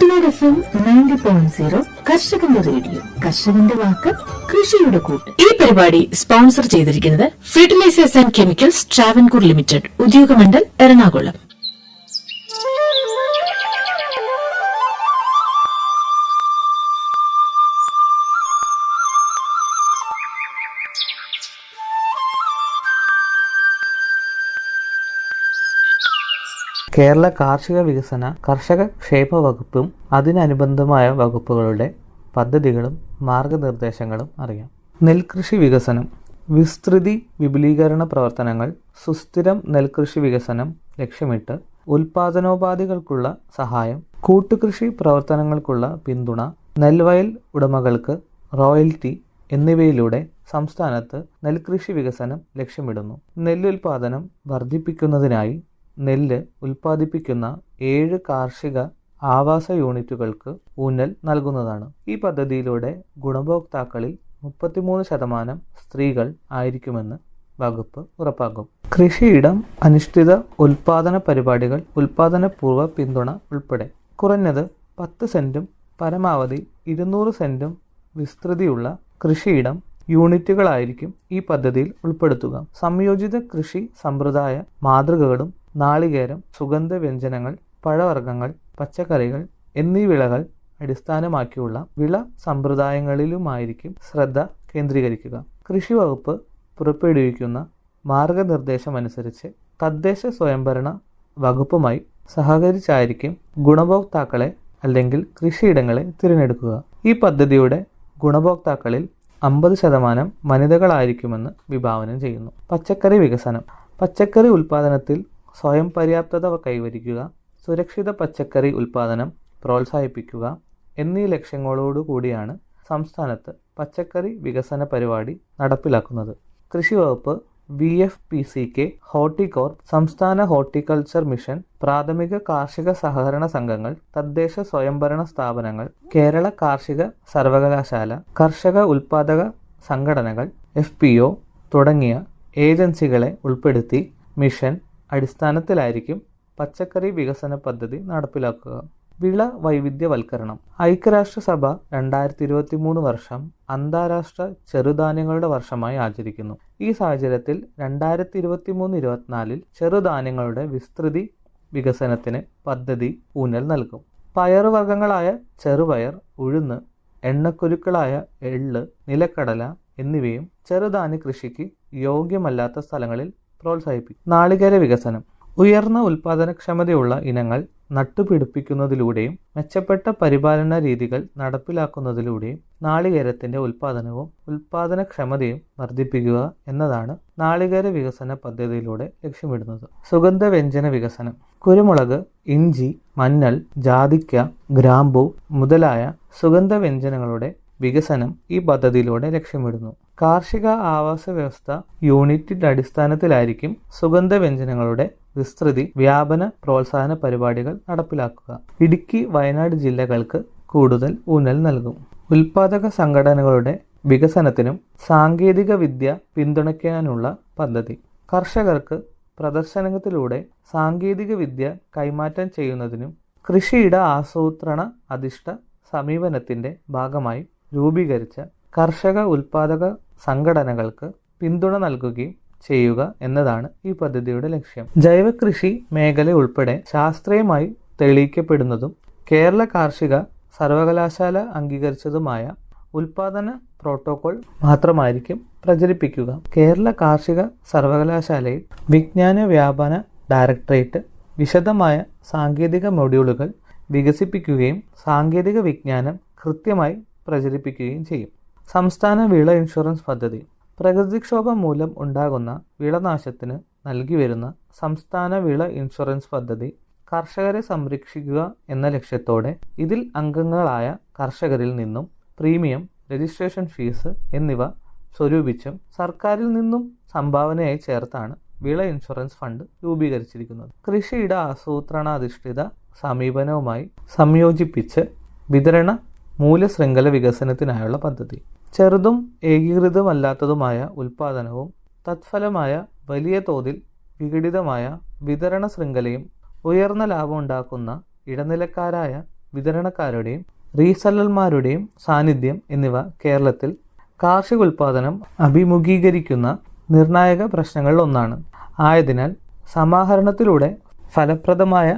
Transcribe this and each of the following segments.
കൂട്ടുകാർ FM 90.0 കർഷകന്റെ radio, കർഷകന്റെ വാക്ക്, കൃഷിയുടെ കൂട്ട്. ഈ പരിപാടി സ്പോൺസർ ചെയ്തിരിക്കുന്നത് fertilisers and chemicals Travancore limited, Udyogamandal, Ernakulam. Kerala കാർഷിക വികസന കർഷക ക്ഷേമ വകുപ്പും അതിനനുബന്ധമായ വകുപ്പുകളുടെ പദ്ധതികളും മാർഗനിർദ്ദേശങ്ങളും അറിയാം. നെൽകൃഷി വികസനം, വിസ്തൃതി വിപുലീകരണ പ്രവർത്തനങ്ങൾ, സുസ്ഥിരം നെൽകൃഷി വികസനം ലക്ഷ്യമിട്ട് ഉൽപാദനോപാധികൾക്കുള്ള സഹായം, കൂട്ടുകൃഷി പ്രവർത്തനങ്ങൾക്കുള്ള പിന്തുണ, നെൽവയൽ ഉടമകൾക്ക് റോയൽറ്റി എന്നിവയിലൂടെ സംസ്ഥാനത്ത് നെൽകൃഷി വികസനം ലക്ഷ്യമിടുന്നു. നെല്ലുൽപാദനം വർദ്ധിപ്പിക്കുന്നതിനായി നെല്ല് ഉൽപ്പാദിപ്പിക്കുന്ന 7 കാർഷിക ആവാസ യൂണിറ്റുകൾക്ക് ഊന്നൽ നൽകുന്നതാണ്. ഈ പദ്ധതിയിലൂടെ ഗുണഭോക്താക്കളിൽ 33% സ്ത്രീകൾ ആയിരിക്കുമെന്ന് വകുപ്പ് ഉറപ്പാക്കും. കൃഷിയിടം അധിഷ്ഠിത ഉൽപാദന പരിപാടികൾ, ഉൽപാദനപൂർവ്വ പിന്തുണ ഉൾപ്പെടെ കുറഞ്ഞത് 10 സെന്റും പരമാവധി 200 സെന്റും വിസ്തൃതിയുള്ള കൃഷിയിടം യൂണിറ്റുകളായിരിക്കും ഈ പദ്ധതിയിൽ ഉൾപ്പെടുത്തുക. സംയോജിത കൃഷി സമ്പ്രദായ മാതൃകകളും നാളികേരം, സുഗന്ധവ്യഞ്ജനങ്ങൾ, പഴവർഗ്ഗങ്ങൾ, പച്ചക്കറികൾ എന്നീ വിളകൾ അടിസ്ഥാനമാക്കിയുള്ള വിള സമ്പ്രദായങ്ങളിലുമായിരിക്കും ശ്രദ്ധ കേന്ദ്രീകരിക്കുക. കൃഷി വകുപ്പ് പുറപ്പെടുവിക്കുന്ന മാർഗനിർദ്ദേശമനുസരിച്ച് തദ്ദേശ സ്വയംഭരണ വകുപ്പുമായി സഹകരിച്ചായിരിക്കും ഗുണഭോക്താക്കളെ അല്ലെങ്കിൽ കൃഷിയിടങ്ങളെ തിരഞ്ഞെടുക്കുക. ഈ പദ്ധതിയുടെ ഗുണഭോക്താക്കളിൽ 50% വനിതകളായിരിക്കുമെന്ന് വിഭാവനം ചെയ്യുന്നു. പച്ചക്കറി വികസനം, പച്ചക്കറി ഉൽപ്പാദനത്തിൽ സ്വയം പര്യാപ്തത കൈവരിക്കുക, സുരക്ഷിത പച്ചക്കറി ഉൽപ്പാദനം പ്രോത്സാഹിപ്പിക്കുക എന്നീ ലക്ഷ്യങ്ങളോടുകൂടിയാണ് സംസ്ഥാനത്ത് പച്ചക്കറി വികസന പരിപാടി നടപ്പിലാക്കുന്നത്. കൃഷി വകുപ്പ്, VFPCK, ഹോർട്ടികോർപ്പ്, സംസ്ഥാന ഹോർട്ടിക്കൾച്ചർ മിഷൻ, പ്രാഥമിക കാർഷിക സഹകരണ സംഘങ്ങൾ, തദ്ദേശ സ്വയംഭരണ സ്ഥാപനങ്ങൾ, കേരള കാർഷിക സർവകലാശാല, കർഷക ഉൽപാദക സംഘടനകൾ, FPO തുടങ്ങിയ ഏജൻസികളെ ഉൾപ്പെടുത്തി മിഷൻ അടിസ്ഥാനത്തിലായിരിക്കും പച്ചക്കറി വികസന പദ്ധതി നടപ്പിലാക്കുക. വിള വൈവിധ്യവൽക്കരണം, ഐക്യരാഷ്ട്രസഭ 2023 വർഷം അന്താരാഷ്ട്ര ചെറുധാന്യങ്ങളുടെ വർഷമായി ആചരിക്കുന്നു. ഈ സാഹചര്യത്തിൽ 2023-24 ചെറുധാന്യങ്ങളുടെ വിസ്തൃതി വികസനത്തിന് പദ്ധതി ഊന്നൽ നൽകും. പയറുവർഗ്ഗങ്ങളായ ചെറുപയർ, ഉഴുന്ന്, എണ്ണക്കുരുക്കളായ എള്ള്, നിലക്കടല എന്നിവയും ചെറുധാന്യ കൃഷിക്ക് യോഗ്യമല്ലാത്ത സ്ഥലങ്ങളിൽ പ്രോത്സാഹിപ്പിക്കും. നാളികേര വികസനം, ഉയർന്ന ഉൽപാദനക്ഷമതയുള്ള ഇനങ്ങൾ നട്ടുപിടിപ്പിക്കുന്നതിലൂടെയും മെച്ചപ്പെട്ട പരിപാലന രീതികൾ നടപ്പിലാക്കുന്നതിലൂടെയും നാളികേരത്തിന്റെ ഉൽപാദനവും ഉൽപാദനക്ഷമതയും വർദ്ധിപ്പിക്കുക എന്നതാണ് നാളികേര വികസന പദ്ധതിയിലൂടെ ലക്ഷ്യമിടുന്നത്. സുഗന്ധവ്യഞ്ജന വികസനം, കുരുമുളക്, ഇഞ്ചി, മഞ്ഞൾ, ജാതിക്ക, ഗ്രാമ്പൂ മുതലായ സുഗന്ധവ്യഞ്ജനങ്ങളുടെ വികസനം ഈ പദ്ധതിയിലൂടെ ലക്ഷ്യമിടുന്നു. കാർഷിക ആവാസ വ്യവസ്ഥ യൂണിറ്റിന്റെ അടിസ്ഥാനത്തിലായിരിക്കും സുഗന്ധവ്യഞ്ജനങ്ങളുടെ വിസ്തൃതി വ്യാപന പ്രോത്സാഹന പരിപാടികൾ നടപ്പിലാക്കുക. ഇടുക്കി, വയനാട് ജില്ലകൾക്ക് കൂടുതൽ ഊന്നൽ നൽകും. ഉൽപാദക സംഘടനകളുടെ വികസനത്തിനും സാങ്കേതിക വിദ്യ പിന്തുണയ്ക്കാനുള്ള പദ്ധതി, കർഷകർക്ക് പ്രദർശനത്തിലൂടെ സാങ്കേതിക വിദ്യ കൈമാറ്റം ചെയ്യുന്നതിനും കൃഷിയിട ആസൂത്രണ അധിഷ്ഠ സമീപനത്തിന്റെ ഭാഗമായി രൂപീകരിച്ച കർഷക ഉൽപാദക സംഘടനകൾക്ക് പിന്തുണ നൽകുകയും ചെയ്യുക എന്നതാണ് ഈ പദ്ധതിയുടെ ലക്ഷ്യം. ജൈവകൃഷി മേഖല ഉൾപ്പെടെ ശാസ്ത്രീയമായി തെളിയിക്കപ്പെടുന്നതും കേരള കാർഷിക സർവകലാശാല അംഗീകരിച്ചതുമായ ഉൽപാദന പ്രോട്ടോകോൾ മാത്രമായിരിക്കും പ്രചരിപ്പിക്കുക. കേരള കാർഷിക സർവകലാശാലയിൽ വിജ്ഞാന വ്യാപന ഡയറക്ടറേറ്റ് വിശദമായ സാങ്കേതിക മൊഡ്യൂളുകൾ വികസിപ്പിക്കുകയും സാങ്കേതിക വിജ്ഞാനം കൃത്യമായി പ്രചരിപ്പിക്കുകയും ചെയ്യും. സംസ്ഥാന വിള ഇൻഷുറൻസ് പദ്ധതി, പ്രകൃതിക്ഷോഭം മൂലം ഉണ്ടാകുന്ന വിളനാശത്തിന് നൽകി വരുന്ന സംസ്ഥാന വിള ഇൻഷുറൻസ് പദ്ധതി കർഷകരെ സംരക്ഷിക്കുക എന്ന ലക്ഷ്യത്തോടെ ഇതിൽ അംഗങ്ങളായ കർഷകരിൽ നിന്നും പ്രീമിയം, രജിസ്ട്രേഷൻ ഫീസ് എന്നിവ സ്വരൂപിച്ചും സർക്കാരിൽ നിന്നും സംഭാവനയായി ചേർത്താണ് വിള ഇൻഷുറൻസ് ഫണ്ട് രൂപീകരിച്ചിരിക്കുന്നത്. കൃഷിയിട ആസൂത്രണാധിഷ്ഠിത സമീപനവുമായി സംയോജിപ്പിച്ച് വിതരണ മൂല്യശൃംഖല വികസനത്തിനായുള്ള പദ്ധതി, ചെറുതും ഏകീകൃതമല്ലാത്തതുമായ ഉൽപാദനവും തത്ഫലമായ വലിയ തോതിൽ വിഘടിതമായ വിതരണ ശൃംഖലയും ഉയർന്ന ലാഭമുണ്ടാക്കുന്ന ഇടനിലക്കാരായ വിതരണക്കാരുടെയും റീസെല്ലർമാരുടെയും സാന്നിധ്യം എന്നിവ കേരളത്തിൽ കാർഷിക ഉൽപ്പാദനം അഭിമുഖീകരിക്കുന്ന നിർണായക പ്രശ്നങ്ങളിൽ ഒന്നാണ്. ആയതിനാൽ സമാഹരണത്തിലൂടെ ഫലപ്രദമായ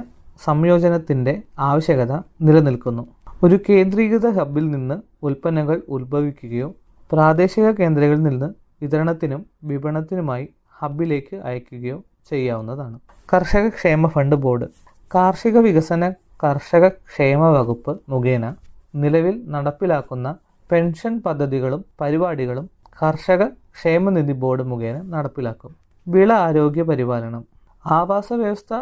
സംയോജനത്തിൻ്റെ ആവശ്യകത നിലനിൽക്കുന്നു. ഒരു കേന്ദ്രീകൃത ഹബ്ബിൽ നിന്ന് ഉൽപ്പന്നങ്ങൾ ഉത്ഭവിക്കുകയോ പ്രാദേശിക കേന്ദ്രങ്ങളിൽ നിന്ന് വിതരണത്തിനും വിപണനത്തിനുമായി ഹബ്ബിലേക്ക് അയക്കുകയോ ചെയ്യാവുന്നതാണ്. കർഷക ക്ഷേമ ഫണ്ട് ബോർഡ് കാർഷിക വികസന കർഷക ക്ഷേമ വകുപ്പ് മുഖേന നിലവിൽ നടപ്പിലാക്കുന്ന പെൻഷൻ പദ്ധതികളും പരിപാടികളും കർഷക ക്ഷേമനിധി ബോർഡ് മുഖേന നടപ്പിലാക്കും. വിള ആരോഗ്യ പരിപാലനം ആവാസ വ്യവസ്ഥ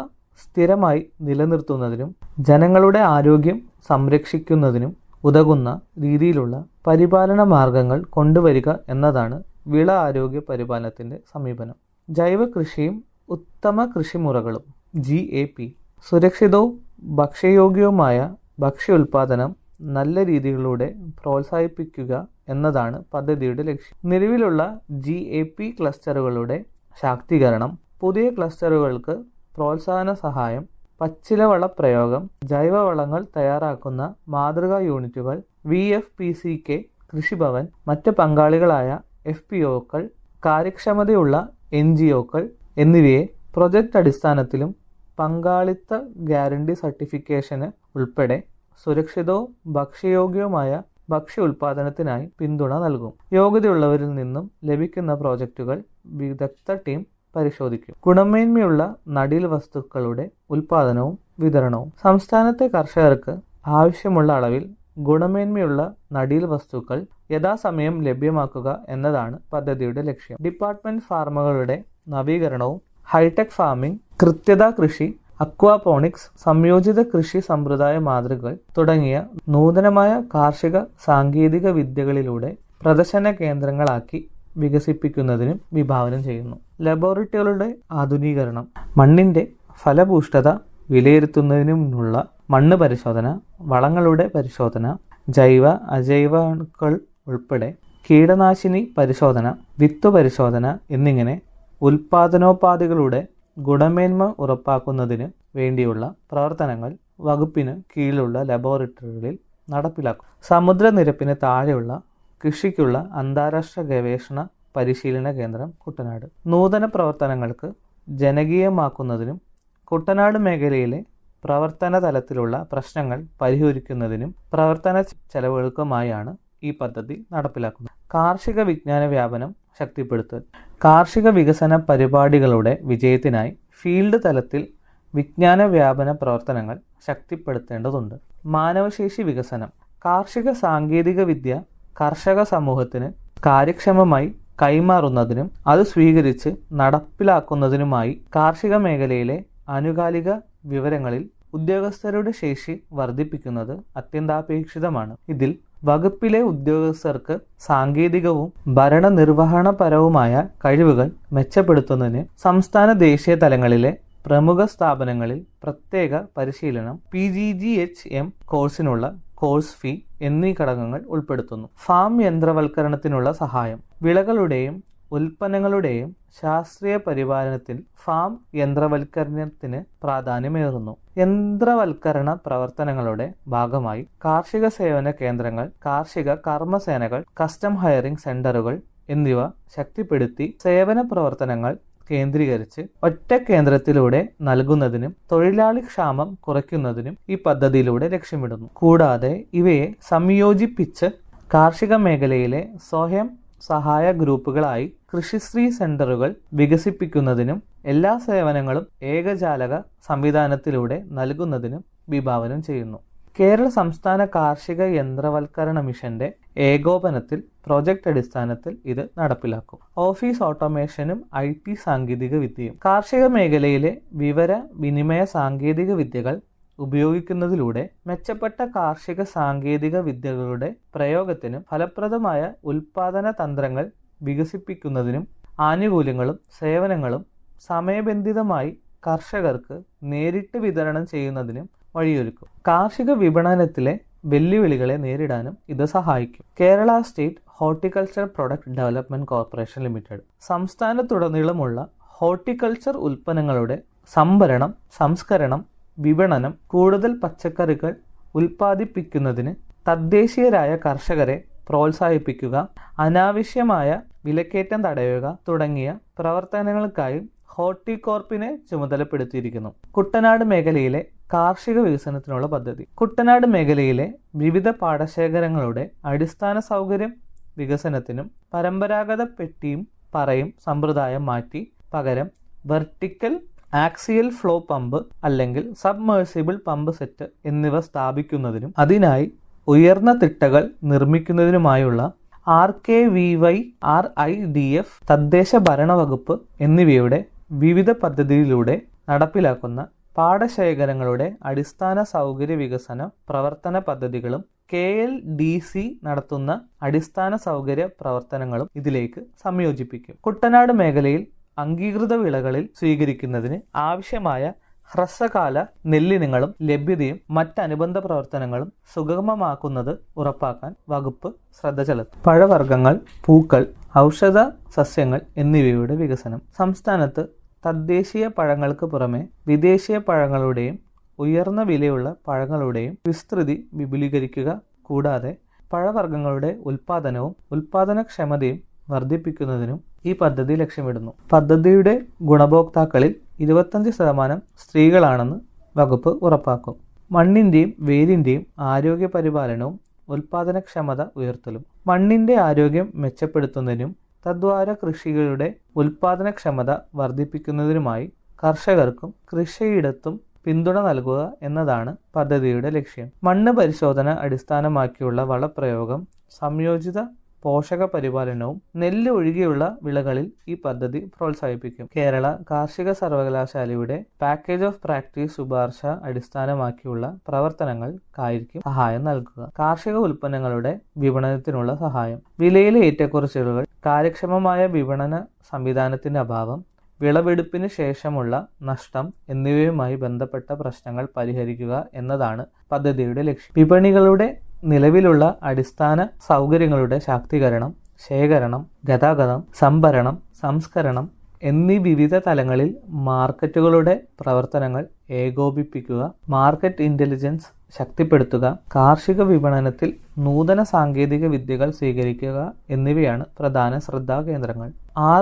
സ്ഥിരമായി നിലനിർത്തുന്നതിനും ജനങ്ങളുടെ ആരോഗ്യം സംരക്ഷിക്കുന്നതിനും ഉതകുന്ന രീതിയിലുള്ള പരിപാലന മാർഗങ്ങൾ കൊണ്ടുവരിക എന്നതാണ് വിള ആരോഗ്യ പരിപാലനത്തിൻ്റെ സമീപനം. ജൈവ കൃഷിയും ഉത്തമ കൃഷിമുറകളും GAP സുരക്ഷിതവും ഭക്ഷ്യയോഗ്യവുമായ ഭക്ഷ്യ ഉൽപാദനം നല്ല രീതികളിലൂടെ പ്രോത്സാഹിപ്പിക്കുക എന്നതാണ് പദ്ധതിയുടെ ലക്ഷ്യം. നിലവിലുള്ള GAP ക്ലസ്റ്ററുകളുടെ ശാക്തീകരണം, പുതിയ ക്ലസ്റ്ററുകൾക്ക് പ്രോത്സാഹന സഹായം, പച്ചിലവള പ്രയോഗം, ജൈവവളങ്ങൾ തയ്യാറാക്കുന്ന മാതൃകാ യൂണിറ്റുകൾ, VFPCK, കൃഷിഭവൻ, മറ്റ് പങ്കാളികളായ FPOകൾ, കാര്യക്ഷമതയുള്ള NGOകൾ എന്നിവയെ പ്രൊജക്റ്റ് അടിസ്ഥാനത്തിലും പങ്കാളിത്ത ഗ്യാരണ്ടി സർട്ടിഫിക്കേഷന് ഉൾപ്പെടെ സുരക്ഷിതവും ഭക്ഷ്യയോഗ്യവുമായ ഭക്ഷ്യ ഉൽപാദനത്തിനായി പിന്തുണ നൽകും. യോഗ്യതയുള്ളവരിൽ നിന്നും ലഭിക്കുന്ന പ്രോജക്റ്റുകൾ വിദഗ്ധ ടീം പരിശോധിക്കും. ഗുണമേന്മയുള്ള നടീൽ വസ്തുക്കളുടെ ഉൽപാദനവും വിതരണവും സംസ്ഥാനത്തെ കർഷകർക്ക് ആവശ്യമുള്ള അളവിൽ ഗുണമേന്മയുള്ള നടീൽ വസ്തുക്കൾ യഥാസമയം ലഭ്യമാക്കുക എന്നതാണ് പദ്ധതിയുടെ ലക്ഷ്യം. ഡിപ്പാർട്ട്മെന്റ് ഫാർമുകളുടെ നവീകരണവും ഹൈടെക് ഫാമിംഗ്, കൃത്യത കൃഷി, അക്വാപോണിക്സ്, സംയോജിത കൃഷി സമ്പ്രദായ മാതൃകകൾ തുടങ്ങിയ നൂതനമായ കാർഷിക സാങ്കേതിക വിദ്യകളിലൂടെ പ്രദർശന കേന്ദ്രങ്ങളാക്കി വികസിപ്പിക്കുന്നതിനും വിഭാവനം ചെയ്യുന്നു. ലബോറട്ടറികളുടെ ആധുനീകരണം മണ്ണിൻ്റെ ഫലഭൂഷ്ഠത വിലയിരുത്തുന്നതിനുള്ള മണ്ണ് പരിശോധന, വളങ്ങളുടെ പരിശോധന, ജൈവ അജൈവകൾ ഉൾപ്പെടെ കീടനാശിനി പരിശോധന, വിത്ത് പരിശോധന എന്നിങ്ങനെ ഉൽപാദനോപാധികളുടെ ഗുണമേന്മ ഉറപ്പാക്കുന്നതിന് വേണ്ടിയുള്ള പ്രവർത്തനങ്ങൾ വകുപ്പിന് കീഴിലുള്ള ലബോറട്ടറികളിൽ നടപ്പിലാക്കും. സമുദ്രനിരപ്പിന് താഴെയുള്ള കൃഷിക്കുള്ള അന്താരാഷ്ട്ര ഗവേഷണ പരിശീലന കേന്ദ്രം കുട്ടനാട് നൂതന പ്രവർത്തനങ്ങൾക്ക് ജനകീയമാക്കുന്നതിനും കുട്ടനാട് മേഖലയിലെ പ്രവർത്തന തലത്തിലുള്ള പ്രശ്നങ്ങൾ പരിഹരിക്കുന്നതിനും പ്രവർത്തന ചെലവുകൾക്കുമായാണ് ഈ പദ്ധതി നടപ്പിലാക്കുന്നത്. കാർഷിക വിജ്ഞാന വ്യാപനം ശക്തിപ്പെടുത്തൽ കാർഷിക വികസന പരിപാടികളുടെ വിജയത്തിനായി ഫീൽഡ് തലത്തിൽ വിജ്ഞാന വ്യാപന പ്രവർത്തനങ്ങൾ ശക്തിപ്പെടുത്തേണ്ടതുണ്ട്. മാനവശേഷി വികസനം കാർഷിക സാങ്കേതിക വിദ്യ കർഷക സമൂഹത്തിന് കാര്യക്ഷമമായി കൈമാറുന്നതിനും അത് സ്വീകരിച്ച് നടപ്പിലാക്കുന്നതിനുമായി കാർഷിക മേഖലയിലെ ആനുകാലിക വിവരങ്ങളിൽ ഉദ്യോഗസ്ഥരുടെ ശേഷി വർദ്ധിപ്പിക്കുന്നത് അത്യന്താപേക്ഷിതമാണ്. ഇതിൽ വകുപ്പിലെ ഉദ്യോഗസ്ഥർക്ക് സാങ്കേതികവും ഭരണനിർവഹണപരവുമായ കഴിവുകൾ മെച്ചപ്പെടുത്തുന്നതിന് സംസ്ഥാന ദേശീയ തലങ്ങളിലെ പ്രമുഖ സ്ഥാപനങ്ങളിൽ പ്രത്യേക പരിശീലനം, PGGHM കോഴ്സിനുള്ള കോഴ്സ് ഫീ എന്നീ ഘടകങ്ങൾ ഉൾപ്പെടുത്തുന്നു. ഫാം യന്ത്രവൽക്കരണത്തിനുള്ള സഹായം വിളകളുടെയും ഉൽപ്പന്നങ്ങളുടെയും ശാസ്ത്രീയ പരിപാലനത്തിൽ ഫാം യന്ത്രവൽക്കരണത്തിന് പ്രാധാന്യമേറുന്നു. യന്ത്രവൽക്കരണ പ്രവർത്തനങ്ങളുടെ ഭാഗമായി കാർഷിക സേവന കേന്ദ്രങ്ങൾ, കാർഷിക കർമ്മസേനകൾ, കസ്റ്റം ഹയറിംഗ് സെന്ററുകൾ എന്നിവ ശക്തിപ്പെടുത്തി സേവന പ്രവർത്തനങ്ങൾ കേന്ദ്രീകരിച്ച് ഒറ്റ കേന്ദ്രത്തിലൂടെ നൽകുന്നതിനും തൊഴിലാളി ക്ഷാമം കുറയ്ക്കുന്നതിനും ഈ പദ്ധതിയിലൂടെ ലക്ഷ്യമിടുന്നു. കൂടാതെ ഇവയെ സംയോജിപ്പിച്ച് കാർഷിക മേഖലയിലെ സ്വയം സഹായ ഗ്രൂപ്പുകളായി കൃഷിശ്രീ സെന്ററുകൾ വികസിപ്പിക്കുന്നതിനും എല്ലാ സേവനങ്ങളും ഏകജാലക സംവിധാനത്തിലൂടെ നൽകുന്നതിനും വിഭാവനം ചെയ്യുന്നു. കേരള സംസ്ഥാന കാർഷിക യന്ത്രവൽക്കരണ മിഷന്റെ ഏകോപനത്തിൽ പ്രോജക്റ്റ് അടിസ്ഥാനത്തിൽ ഇത് നടപ്പിലാക്കും. ഓഫീസ് ഓട്ടോമേഷനും IT സാങ്കേതിക വിദ്യയും കാർഷിക മേഖലയിലെ വിവര വിനിമയ സാങ്കേതിക വിദ്യകൾ ഉപയോഗിക്കുന്നതിലൂടെ മെച്ചപ്പെട്ട കാർഷിക സാങ്കേതിക വിദ്യകളുടെ പ്രയോഗത്തിനും ഫലപ്രദമായ ഉൽപാദന തന്ത്രങ്ങൾ വികസിപ്പിക്കുന്നതിനും ആനുകൂല്യങ്ങളും സേവനങ്ങളും സമയബന്ധിതമായി കർഷകർക്ക് നേരിട്ട് വിതരണം ചെയ്യുന്നതിനും വഴിയൊരുക്കും. കാർഷിക വിപണനത്തിലെ വെല്ലുവിളികളെ നേരിടാനും ഇത് സഹായിക്കും. Kerala state horticulture product development corporation limited സംസ്ഥാനത്തുടനീളമുള്ള ഹോർട്ടിക്കൾച്ചർ ഉൽപ്പന്നങ്ങളുടെ സംഭരണം, സംസ്കരണം, വിപണനം, കൂടുതൽ പച്ചക്കറികൾ ഉൽപ്പാദിപ്പിക്കുന്നതിന് തദ്ദേശീയരായ കർഷകരെ പ്രോത്സാഹിപ്പിക്കുക, അനാവശ്യമായ വിലക്കയറ്റം തടയുക തുടങ്ങിയ പ്രവർത്തനങ്ങൾക്കായി ഹോർട്ടികോർപ്പിനെ ചുമതലപ്പെടുത്തിയിരിക്കുന്നു. കുട്ടനാട് മേഖലയിലെ കാർഷിക വികസനത്തിനുള്ള പദ്ധതി. കുട്ടനാട് മേഖലയിലെ വിവിധ പാടശേഖരങ്ങളുടെ അടിസ്ഥാന സൗകര്യം വികസനത്തിനും പരമ്പരാഗത പെട്ടിയും പറയും സമ്പ്രദായം മാറ്റി പകരം വെർട്ടിക്കൽ ആക്സിയൽ ഫ്ലോ പമ്പ് അല്ലെങ്കിൽ സബ്മേഴ്സിബിൾ പമ്പ് സെറ്റ് എന്നിവ സ്ഥാപിക്കുന്നതിനും അതിനായി ഉയർന്ന തിട്ടകൾ നിർമ്മിക്കുന്നതിനുമായുള്ള RKVY RIDF തദ്ദേശ ഭരണ വകുപ്പ് എന്നിവയുടെ വിവിധ പദ്ധതിയിലൂടെ നടപ്പിലാക്കുന്ന പാടശേഖരങ്ങളുടെ അടിസ്ഥാന സൗകര്യ വികസന പ്രവർത്തന പദ്ധതികളും KLDC നടത്തുന്ന അടിസ്ഥാന സൗകര്യ പ്രവർത്തനങ്ങളും ഇതിലേക്ക് സംയോജിപ്പിക്കും. കുട്ടനാട് മേഖലയിൽ അംഗീകൃത വിളകളിൽ സ്വീകരിക്കുന്നതിന് ആവശ്യമായ ഹ്രസ്വകാല നെല്ലിനങ്ങളും ലഭ്യതയും മറ്റനുബന്ധ പ്രവർത്തനങ്ങളും സുഗമമാക്കുന്നത് ഉറപ്പാക്കാൻ വകുപ്പ് ശ്രദ്ധ ചെലുത്തും. പഴവർഗ്ഗങ്ങൾ, പൂക്കൾ, ഔഷധ സസ്യങ്ങൾ എന്നിവയുടെ വികസനം. സംസ്ഥാനത്ത് തദ്ദേശീയ പഴങ്ങൾക്ക് പുറമെ വിദേശീയ പഴങ്ങളുടെയും ഉയർന്ന വിലയുള്ള പഴങ്ങളുടെയും വിസ്തൃതി വിപുലീകരിക്കുക. കൂടാതെ പഴവർഗ്ഗങ്ങളുടെ ഉൽപാദനവും ഉൽപാദനക്ഷമതയും വർദ്ധിപ്പിക്കുന്നതിനും ഈ പദ്ധതി ലക്ഷ്യമിടുന്നു. പദ്ധതിയുടെ ഗുണഭോക്താക്കളിൽ 25% സ്ത്രീകളാണെന്ന് വകുപ്പ് ഉറപ്പാക്കും. മണ്ണിന്റെയും വേരിന്റെയും ആരോഗ്യ പരിപാലനവും ഉൽപാദനക്ഷമത ഉയർത്തലും. മണ്ണിന്റെ ആരോഗ്യം മെച്ചപ്പെടുത്തുന്നതിനും തദ്വാര കൃഷികളുടെ ഉൽപാദനക്ഷമത വർദ്ധിപ്പിക്കുന്നതിനുമായി കർഷകർക്കും കൃഷിയിടത്തും പിന്തുണ നൽകുക എന്നതാണ് പദ്ധതിയുടെ ലക്ഷ്യം. മണ്ണ് പരിശോധന അടിസ്ഥാനമാക്കിയുള്ള വളപ്രയോഗം, സംയോജിത പോഷക പരിപാലനവും നെല്ല് ഒഴികെയുള്ള വിളകളിൽ ഈ പദ്ധതി പ്രോത്സാഹിപ്പിക്കും. കേരള കാർഷിക സർവകലാശാലയുടെ പാക്കേജ് ഓഫ് പ്രാക്ടീസ് ശുപാർശ അടിസ്ഥാനമാക്കിയുള്ള പ്രവർത്തനങ്ങൾക്കായിരിക്കും സഹായം നൽകുക. കാർഷിക ഉൽപ്പന്നങ്ങളുടെ വിപണനത്തിനുള്ള സഹായം. വിലയിലെ ഏറ്റക്കുറച്ചിലുകൾ, കാര്യക്ഷമമായ വിപണന സംവിധാനത്തിന്റെ അഭാവം, വിളവെടുപ്പിന് ശേഷമുള്ള നഷ്ടം എന്നിവയുമായി ബന്ധപ്പെട്ട പ്രശ്നങ്ങൾ പരിഹരിക്കുക എന്നതാണ് പദ്ധതിയുടെ ലക്ഷ്യം. വിപണികളുടെ നിലവിലുള്ള അടിസ്ഥാന സൗകര്യങ്ങളുടെ ശാക്തീകരണം, ശേഖരണം, ഗതാഗതം, സംഭരണം, സംസ്കരണം എന്നീ വിവിധ തലങ്ങളിൽ മാർക്കറ്റുകളുടെ പ്രവർത്തനങ്ങൾ ഏകോപിപ്പിക്കുക, മാർക്കറ്റ് ഇന്റലിജൻസ് ശക്തിപ്പെടുത്തുക, കാർഷിക വിപണനത്തിൽ നൂതന സാങ്കേതിക വിദ്യകൾ സ്വീകരിക്കുക എന്നിവയാണ് പ്രധാന ശ്രദ്ധാകേന്ദ്രങ്ങൾ.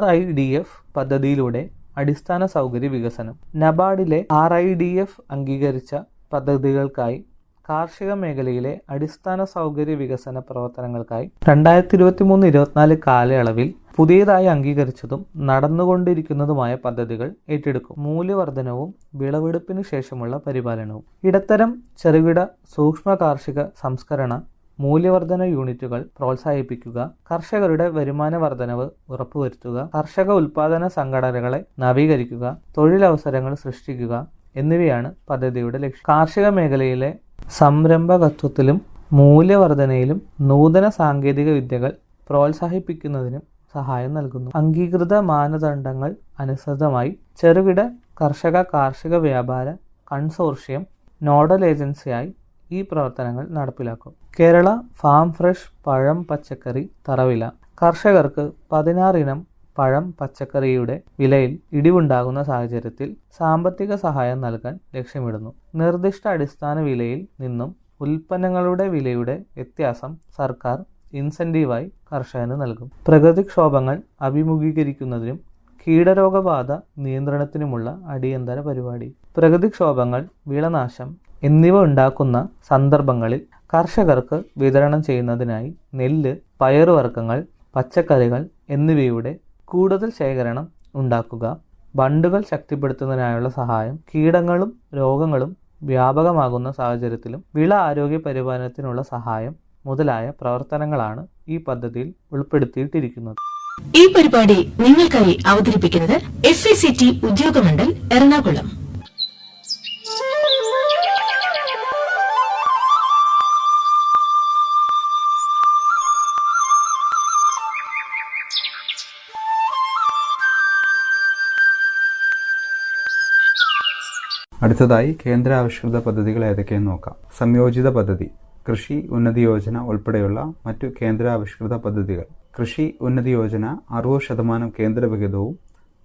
RIDF പദ്ധതിയിലൂടെ അടിസ്ഥാന സൗകര്യ വികസനം. നബാർഡിലെ RIDF അംഗീകരിച്ച പദ്ധതികൾക്കായി കാർഷിക മേഖലയിലെ അടിസ്ഥാന സൗകര്യ വികസന പ്രവർത്തനങ്ങൾക്കായി 2023-24 കാലയളവിൽ പുതിയതായി അംഗീകരിച്ചതും നടന്നുകൊണ്ടിരിക്കുന്നതുമായ പദ്ധതികൾ ഏറ്റെടുക്കും. മൂല്യവർദ്ധനവും വിളവെടുപ്പിന് ശേഷമുള്ള പരിപാലനവും. ഇടത്തരം ചെറുകിട സൂക്ഷ്മ കാർഷിക സംസ്കരണ മൂല്യവർദ്ധന യൂണിറ്റുകൾ പ്രോത്സാഹിപ്പിക്കുക, കർഷകരുടെ വരുമാന വർധനവ് ഉറപ്പുവരുത്തുക, കർഷക ഉൽപാദന സംഘടനകളെ നവീകരിക്കുക, തൊഴിലവസരങ്ങൾ സൃഷ്ടിക്കുക എന്നിവയാണ് പദ്ധതിയുടെ ലക്ഷ്യം. കാർഷിക മേഖലയിലെ സംരംഭകത്വത്തിലും മൂല്യവർധനയിലും നൂതന സാങ്കേതിക വിദ്യകൾ പ്രോത്സാഹിപ്പിക്കുന്നതിനും സഹായം നൽകുന്നു. അംഗീകൃത മാനദണ്ഡങ്ങൾ അനുസൃതമായി ചെറുകിട കർഷക കാർഷിക വ്യാപാര കൺസോർഷ്യം നോഡൽ ഏജൻസിയായി ഈ പ്രവർത്തനങ്ങൾ നടപ്പിലാക്കും. കേരള ഫാം ഫ്രഷ് പഴം പച്ചക്കറി തറവില. കർഷകർക്ക് 16 ഇനം പഴം പച്ചക്കറിയുടെ വിലയിൽ ഇടിവുണ്ടാകുന്ന സാഹചര്യത്തിൽ സാമ്പത്തിക സഹായം നൽകാൻ ലക്ഷ്യമിടുന്നു. നിർദ്ദിഷ്ട അടിസ്ഥാന വിലയിൽ നിന്നും ഉൽപ്പന്നങ്ങളുടെ വിലയുടെ വ്യത്യാസം സർക്കാർ ഇൻസെന്റീവായി കർഷകന് നൽകും. പ്രകൃതിക്ഷോഭങ്ങൾ അഭിമുഖീകരിക്കുന്നതിനും കീടരോഗബാധ നിയന്ത്രണത്തിനുമുള്ള അടിയന്തര പരിപാടി. പ്രകൃതിക്ഷോഭങ്ങൾ, വിളനാശം എന്നിവ ഉണ്ടാക്കുന്ന സന്ദർഭങ്ങളിൽ കർഷകർക്ക് വിതരണം ചെയ്യുന്നതിനായി നെല്ല്, പയറുവർഗ്ഗങ്ങൾ, പച്ചക്കറികൾ എന്നിവയുടെ കൂടുതൽ ശേഖരണം ഉണ്ടാക്കുക, ബണ്ടുകൾ ശക്തിപ്പെടുത്തുന്നതിനായുള്ള സഹായം, കീടങ്ങളും രോഗങ്ങളും വ്യാപകമാകുന്ന സാഹചര്യത്തിലും വിള ആരോഗ്യ പരിപാലനത്തിനുള്ള സഹായം മുതലായ പ്രവർത്തനങ്ങളാണ് ഈ പദ്ധതിയിൽ ഉൾപ്പെടുത്തിയിട്ടിരിക്കുന്നത്. ഈ പരിപാടി നിങ്ങൾക്കായി അവതരിപ്പിക്കുന്നത് FACT ഉദ്യോഗമണ്ഡൽ എറണാകുളം. അടുത്തതായി കേന്ദ്രാവിഷ്കൃത പദ്ധതികൾ ഏതൊക്കെയെന്ന് നോക്കാം. സംയോജിത പദ്ധതി, കൃഷി ഉന്നതി യോജന ഉൾപ്പെടെയുള്ള മറ്റു കേന്ദ്രാവിഷ്കൃത പദ്ധതികൾ. കൃഷി ഉന്നതി യോജന 60% കേന്ദ്ര വിഹിതവും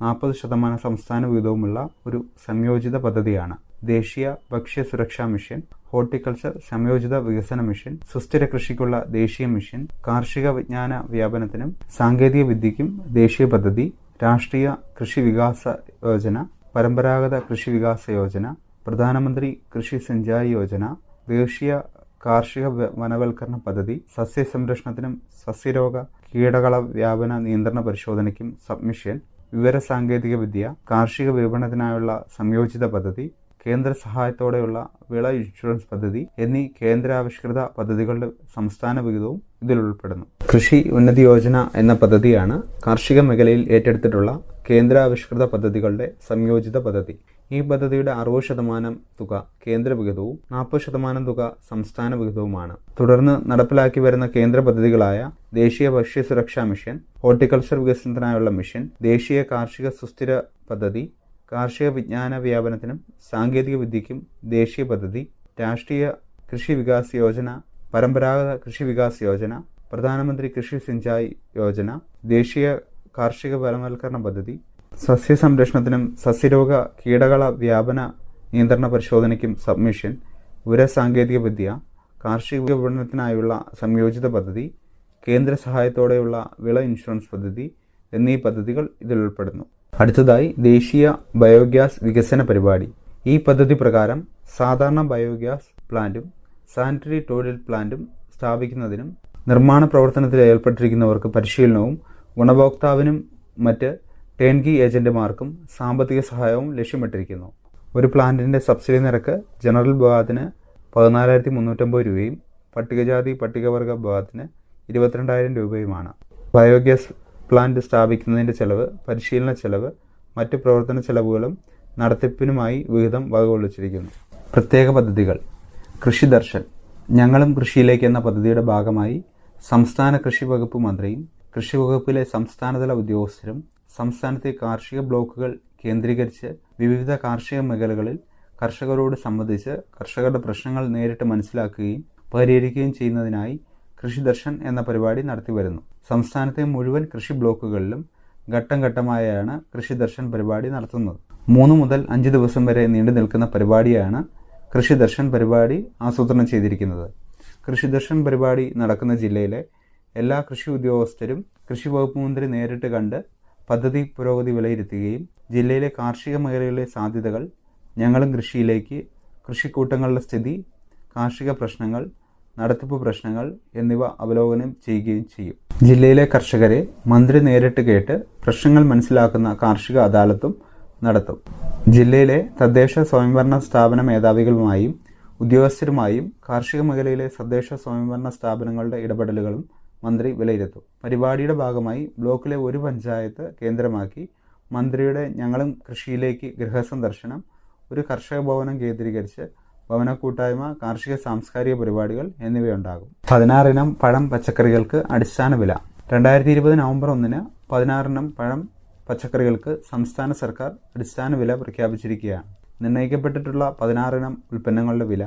40% സംസ്ഥാന വിഹിതവുമുള്ള ഒരു സംയോജിത പദ്ധതിയാണ്. ദേശീയ ഭക്ഷ്യ സുരക്ഷാ മിഷൻ, ഹോർട്ടിക്കൾച്ചർ സംയോജിത വികസന മിഷൻ, സുസ്ഥിര കൃഷിക്കുള്ള ദേശീയ മിഷൻ, കാർഷിക വിജ്ഞാന വ്യാപനത്തിനും സാങ്കേതിക വിദ്യയ്ക്കും ദേശീയ പദ്ധതി, രാഷ്ട്രീയ കൃഷി വികാസ യോജന, പരമ്പരാഗത കൃഷി വികാസ യോജന, പ്രധാനമന്ത്രി കൃഷി സിഞ്ചായി യോജന, ദേശീയ കാർഷിക വനവൽക്കരണ പദ്ധതി, സസ്യ സംരക്ഷണത്തിനും സസ്യരോഗ കീടകള വ്യാപന നിയന്ത്രണ പരിശോധനയ്ക്കും സബ്മിഷൻ, വിവര സാങ്കേതിക വിദ്യ, കാർഷിക വിപണനത്തിനായുള്ള സംയോജിത പദ്ധതി, കേന്ദ്ര സഹായത്തോടെയുള്ള വിള ഇൻഷുറൻസ് പദ്ധതി എന്നീ കേന്ദ്രാവിഷ്കൃത പദ്ധതികളുടെ സംസ്ഥാന വിഹിതവും ഇതിൽ ഉൾപ്പെടുന്നു. കൃഷി ഉന്നതി യോജന എന്ന പദ്ധതിയാണ് കാർഷിക മേഖലയിൽ ഏറ്റെടുത്തിട്ടുള്ള കേന്ദ്രാവിഷ്കൃത പദ്ധതികളുടെ സംയോജിത പദ്ധതി. ഈ പദ്ധതിയുടെ 60% തുക കേന്ദ്ര വിഹിതവും 40% തുക സംസ്ഥാന വിഹിതവുമാണ്. തുടർന്ന് നടപ്പിലാക്കി വരുന്ന കേന്ദ്ര പദ്ധതികളായ ദേശീയ ഭക്ഷ്യ സുരക്ഷാ മിഷൻ, ഹോർട്ടിക്കൾച്ചർ വികസനത്തിനായുള്ള മിഷൻ, ദേശീയ കാർഷിക സുസ്ഥിര പദ്ധതി, കാർഷിക വിജ്ഞാന വ്യാപനത്തിനും സാങ്കേതിക വിദ്യയ്ക്കും ദേശീയ പദ്ധതി, രാഷ്ട്രീയ കൃഷി വികാസ് യോജന, പരമ്പരാഗത കൃഷി വികാസ് യോജന, പ്രധാനമന്ത്രി കൃഷി സിഞ്ചായി യോജന, ദേശീയ കാർഷിക വനവൽക്കരണ പദ്ധതി, സസ്യ സംരക്ഷണത്തിനും സസ്യരോഗ കീടകള വ്യാപന നിയന്ത്രണ പരിശോധനയ്ക്കും സബ്മിഷൻ, വിവര സാങ്കേതിക വിദ്യ, കാർഷിക വിപണനത്തിനായുള്ള സംയോജിത പദ്ധതി, കേന്ദ്ര സഹായത്തോടെയുള്ള വിള ഇൻഷുറൻസ് പദ്ധതി എന്നീ പദ്ധതികൾ ഇതിൽ ഉൾപ്പെടുന്നു. അടുത്തതായി ദേശീയ ബയോഗ്യാസ് വികസന പരിപാടി. ഈ പദ്ധതി പ്രകാരം സാധാരണ ബയോഗ്യാസ് പ്ലാന്റും സാനിറ്ററി ടോയ്ലറ്റ് പ്ലാന്റും സ്ഥാപിക്കുന്നതിനും നിർമ്മാണ പ്രവർത്തനത്തിൽ ഏർപ്പെട്ടിരിക്കുന്നവർക്ക് പരിശീലനവും ഗുണഭോക്താവിനും മറ്റ് ടേൺകി ഏജന്റുമാർക്കും സാമ്പത്തിക സഹായവും ലക്ഷ്യമിട്ടിരിക്കുന്നു. ഒരു പ്ലാന്റിന്റെ സബ്സിഡി നിരക്ക് ജനറൽ വിഭാഗത്തിന് 14,350 രൂപയും പട്ടികജാതി പട്ടികവർഗ വിഭാഗത്തിന് 22,000 രൂപയുമാണ്. ബയോഗ്യാസ് പ്ലാന്റ് സ്ഥാപിക്കുന്നതിന്റെ ചെലവ്, പരിശീലന ചെലവ്, മറ്റ് പ്രവർത്തന ചെലവുകളും നടത്തിപ്പിനുമായി വിഹിതം വകകൊള്ളിച്ചിരിക്കുന്നു. പ്രത്യേക പദ്ധതികൾ. കൃഷി ദർശൻ ഞങ്ങളും കൃഷിയിലേക്ക് എന്ന പദ്ധതിയുടെ ഭാഗമായി സംസ്ഥാന കൃഷി വകുപ്പ് മന്ത്രിയും കൃഷി വകുപ്പിലെ സംസ്ഥാനതല ഉദ്യോഗസ്ഥരും സംസ്ഥാനത്തെ കാർഷിക ബ്ലോക്കുകൾ കേന്ദ്രീകരിച്ച് വിവിധ കാർഷിക മേഖലകളിൽ കർഷകരോട് സംവദിച്ച് കർഷകരുടെ പ്രശ്നങ്ങൾ നേരിട്ട് മനസ്സിലാക്കുകയും പരിഹരിക്കുകയും ചെയ്യുന്നതിനായി കൃഷി ദർശൻ എന്ന പരിപാടി നടത്തിവരുന്നു. സംസ്ഥാനത്തെ മുഴുവൻ കൃഷി ബ്ലോക്കുകളിലും ഘട്ടം ഘട്ടമായാണ് കൃഷി ദർശൻ പരിപാടി നടത്തുന്നത്. 3 മുതൽ 5 ദിവസം വരെ നീണ്ടു നിൽക്കുന്ന പരിപാടിയാണ് കൃഷി ദർശൻ പരിപാടി ആസൂത്രണം ചെയ്തിരിക്കുന്നത്. കൃഷി ദർശൻ പരിപാടി നടക്കുന്ന ജില്ലയിലെ എല്ലാ കൃഷി ഉദ്യോഗസ്ഥരും കൃഷി വകുപ്പ് മന്ത്രി നേരിട്ട് കണ്ട് പദ്ധതി പുരോഗതി വിലയിരുത്തുകയും ജില്ലയിലെ കാർഷിക മേഖലയിലെ സാധ്യതകൾ, ഞങ്ങളും കൃഷിയിലേക്ക്, കൃഷിക്കൂട്ടങ്ങളുടെ സ്ഥിതി, കാർഷിക പ്രശ്നങ്ങൾ, നടത്തിപ്പ് പ്രശ്നങ്ങൾ എന്നിവ അവലോകനം ചെയ്യുകയും ചെയ്യും. ജില്ലയിലെ കർഷകരെ മന്ത്രി നേരിട്ട് കേട്ട് പ്രശ്നങ്ങൾ മനസ്സിലാക്കുന്ന കാർഷിക അദാലത്തും നടത്തും. ജില്ലയിലെ തദ്ദേശ സ്വയംഭരണ സ്ഥാപന മേധാവികളുമായും ഉദ്യോഗസ്ഥരുമായും കാർഷിക മേഖലയിലെ തദ്ദേശ സ്വയംഭരണ സ്ഥാപനങ്ങളുടെ ഇടപെടലുകളും മന്ത്രി വിലയിരുത്തും. പരിപാടിയുടെ ഭാഗമായി ബ്ലോക്കിലെ ഒരു പഞ്ചായത്ത് കേന്ദ്രമാക്കി മന്ത്രിയുടെ ഞങ്ങളും കൃഷിയിലേക്ക് ഗൃഹസന്ദർശനം, ഒരു കർഷക ഭവനം കേന്ദ്രീകരിച്ച് ഭവന കൂട്ടായ്മ, കാർഷിക സാംസ്കാരിക പരിപാടികൾ എന്നിവയുണ്ടാകും. 16 ഇനം പഴം പച്ചക്കറികൾക്ക് അടിസ്ഥാന വില. 2020 നവംബർ 1 16 ഇനം പഴം പച്ചക്കറികൾക്ക് സംസ്ഥാന സർക്കാർ അടിസ്ഥാന വില പ്രഖ്യാപിച്ചിരിക്കുകയാണ്. നിർണ്ണയിക്കപ്പെട്ടിട്ടുള്ള 16 ഇനം ഉൽപ്പന്നങ്ങളുടെ വില